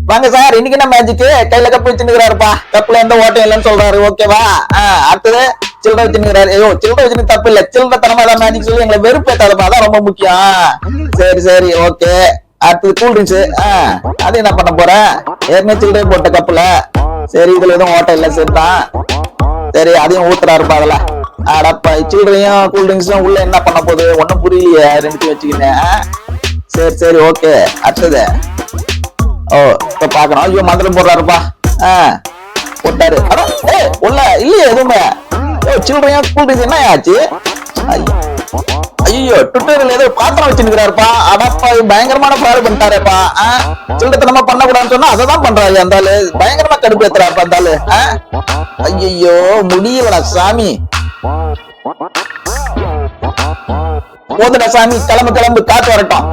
வாங்க சார், இன்னைக்கு என்ன மேஜிக்? கையில கப்பு வச்சுருக்காருப்பா, கப்புல எந்த ஓட்டம் இல்லைன்னு சொல்றாரு. ஓகேவா? அடுத்தது சில்லறை வச்சுருக்காரு. ஐயோ, சில்லறை வச்சுன்னு தப்பு இல்ல, சில்லறை தனமா தான் மேஜிக் சொல்லி எங்களை வெறுப்பேத்தாதப்பா, அதான் ரொம்ப முக்கியம். சரி சரி, ஓகே. அடுத்தது கூல் ட்ரிங்க்ஸ். அது என்ன பண்ண போறேன்? ஏற்கனவே சில்லறை போட்ட கப்புல. சரி, இதுல எதுவும் ஓட்டம் இல்ல, சரிதான். சரி, அதையும் ஊத்துறாருப்பா அதுல. அடப்பா, சில்லறையும் கூல் ட்ரிங்க்ஸும் உள்ள என்ன பண்ண போகுது ஒன்னும் புரியலையே, ரெண்டுத்தையும் வச்சுக்கினேன். சரி சரி, ஓகே. அடுத்தது ஓ, இப்ப பாக்கணும். ஐயோ, மந்திரம் போடுறாருப்பா. போட்டாரு. உள்ள இல்லையே எதுவுமே. சில்லறையா கூல் ட்ரிங்க்ஸ் என்ன ஆச்சு? ஐயோ, ட்விட்டர்ல ஏதோ பாத்திரம் வச்சுருக்காருப்பா. அடப்பா, பயங்கரமான ஃப்ராட் பண்ணிட்டாருப்பா. சில்லறத்தனமா பண்ண கூடாதுன்னு சொன்னா அதான் பண்றாரு அந்த ஆளு. பயங்கரமா கடுப்பு ஏத்துறாருப்பா அந்த ஆளு. ஐயோ, முடியலடா சாமி. போதுடா சாமி, கிளம்பு கிளம்பு, காத்து வரட்டும்.